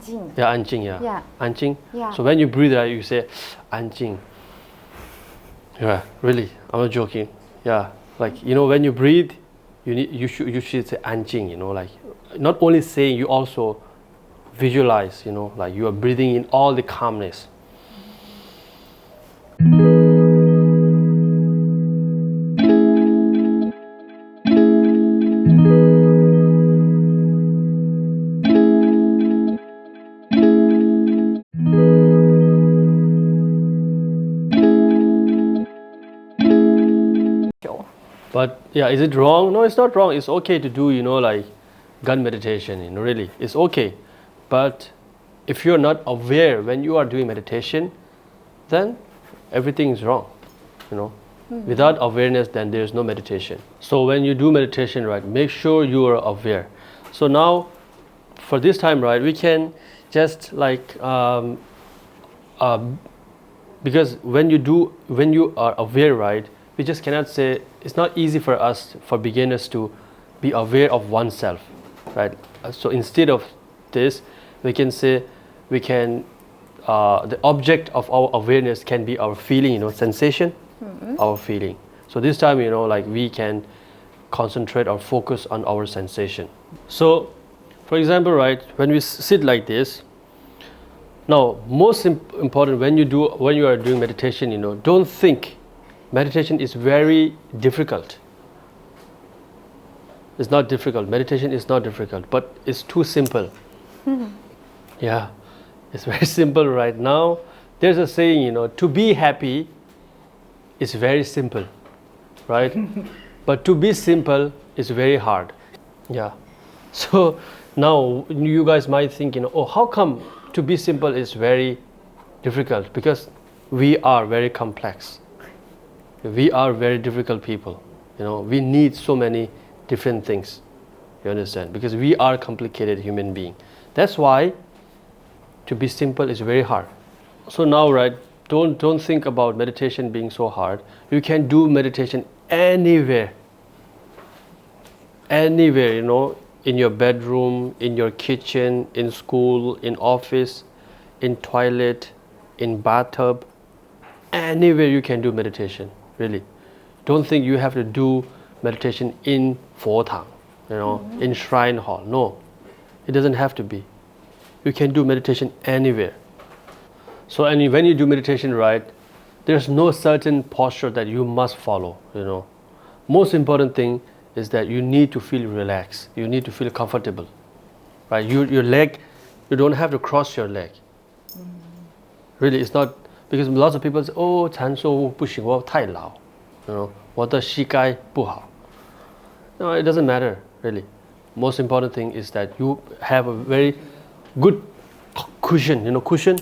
安静. Yeah, 安静, yeah. Yeah. 安静. Yeah. So when you breathe, right, you say 安静. Yeah, really, I'm not joking. Yeah, like, when you breathe, you should say 安静, like, not only saying, you also visualize, like you are breathing in all the calmness. But yeah, is it wrong? No, it's not wrong. It's okay to do, like gun meditation, really. It's okay. But if you're not aware when you are doing meditation, then everything is wrong, Without awareness, then there's no meditation. So when you do meditation, right, make sure you are aware. So now, for this time, right, we can just like, because when you are aware, right, we just cannot say, it's not easy for us, for beginners, to be aware of oneself, right? So instead of this, we can say, the object of our awareness can be our feeling, sensation, our feeling. So this time, like we can concentrate or focus on our sensation. So, for example, right, when we sit like this, now most important, when you are doing meditation, don't think. Meditation is very difficult. It's not difficult. Meditation is not difficult, but it's too simple. Yeah, it's very simple right now. There's a saying, to be happy is very simple, right? But to be simple is very hard. Yeah. So now you guys might think, oh, how come to be simple is very difficult? Because we are very complex. We are very difficult people. We need so many different things. You understand? Because we are complicated human being. That's why to be simple is very hard. So now, right, don't think about meditation being so hard. You can do meditation anywhere. Anywhere, in your bedroom, in your kitchen, in school, in office, in toilet, in bathtub. Anywhere you can do meditation. Really, don't think you have to do meditation in Fotang, in shrine hall. No, it doesn't have to be. You can do meditation anywhere. So, and when you do meditation, right, there's no certain posture that you must follow. Most important thing is that you need to feel relaxed. You need to feel comfortable, right? Your leg, you don't have to cross your leg. Really, it's not. Because lots of people say, oh, 禅修不行，我太老，我的膝盖不好。No, it doesn't matter, really. Most important thing is that you have a very good cushion. Cushion?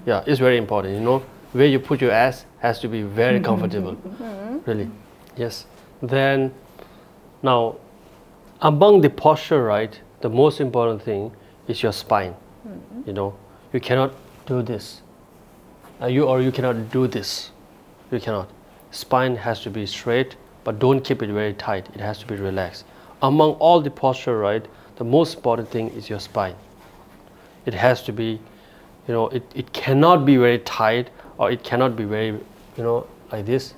Yeah, it's very important. Where you put your ass has to be very comfortable. Really, yes. Then, now, among the posture, right, the most important thing is your spine. You cannot do this. You cannot do this. You cannot. Spine has to be straight, but don't keep it very tight. It has to be relaxed. Among all the posture, right, the most important thing is your spine. It has to be, it cannot be very tight, or it cannot be very, like this,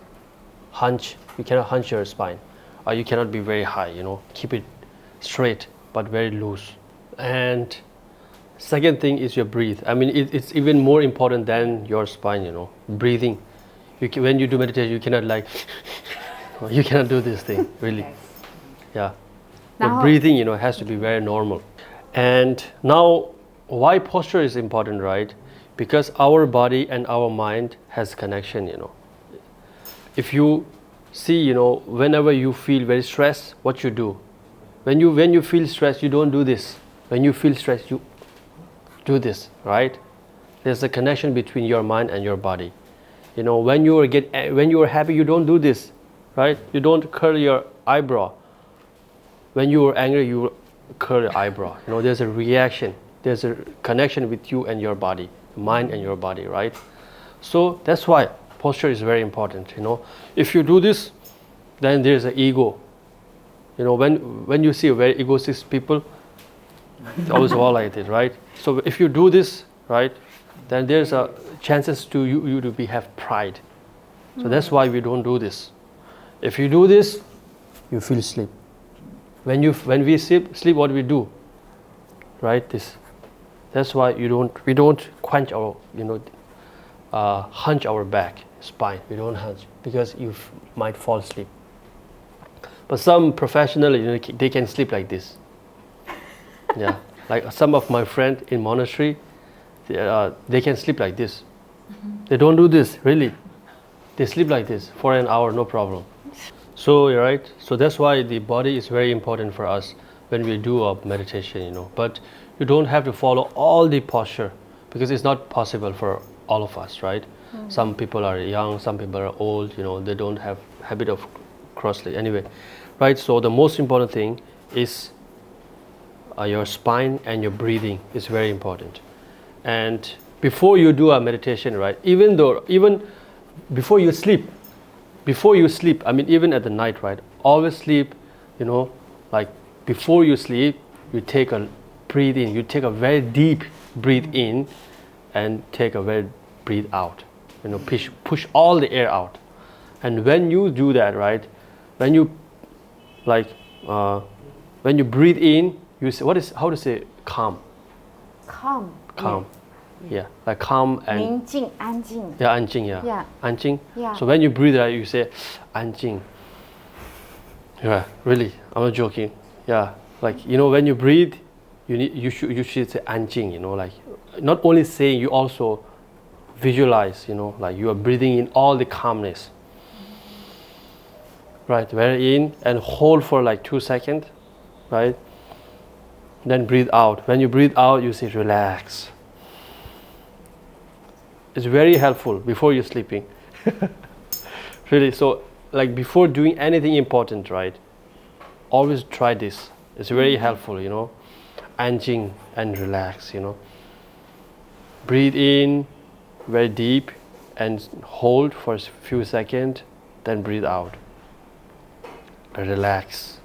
hunch. You cannot hunch your spine, or you cannot be very high. Keep it straight, but very loose. And second thing is your breathe. I mean, it's even more important than your spine, breathing. When you do meditation, you cannot like, you cannot do this thing, really. Yeah. The breathing, has to be very normal. And now, why posture is important, right? Because our body and our mind has connection, If you see, whenever you feel very stressed, what you do? When you feel stressed, you don't do this. When you feel stressed, you do this, right? There's a connection between your mind and your body. When you are happy, you don't do this, right? You don't curl your eyebrow. When you are angry, you curl your eyebrow. There's a reaction. There's a connection with you and your body, mind and your body, right? So that's why posture is very important. If you do this, then there's an ego. When you see very egoistic people, they always walk like this, right? So if you do this, right, then there's a chances to you to have pride. So that's why we don't do this. If you do this, you feel sleep. When we sleep, what do we do? Right? That's why we don't hunch our hunch our back, spine. We don't hunch because you might fall asleep. But some professionals, they can sleep like this. Yeah, like some of my friends in monastery, they can sleep like this. They don't do this really. They sleep like this for an hour, no problem. So right, so that's why the body is very important for us when we do a meditation, But you don't have to follow all the posture because it's not possible for all of us, right? Some people are young, some people are old, they don't have habit of cross-leg. Anyway, right? So the most important thing is your spine and your breathing is very important. And before you do a meditation, right? Even before you sleep, I mean, even at the night, right? Always sleep, like before you sleep, you take a breathe in. You take a very deep breathe in, and take a very breathe out. Push all the air out. And when you do that, right? When you when you breathe in, you say how to say calm? Calm. Yeah, like calm and 宁静安静 yeah, 安静 yeah. Yeah. 安静 Yeah. So when you breathe out, you say 安静 Yeah, really, I'm not joking. Yeah, like when you breathe, you should say 安静 like not only saying, you also visualize, like you are breathing in all the calmness. Right, very in and hold for like 2 seconds, right? Then breathe out. When you breathe out, you say relax. It's very helpful before you're sleeping. Really, so like before doing anything important, right? Always try this. It's very helpful, 安静 and relax, Breathe in very deep and hold for a few seconds, then breathe out. Relax.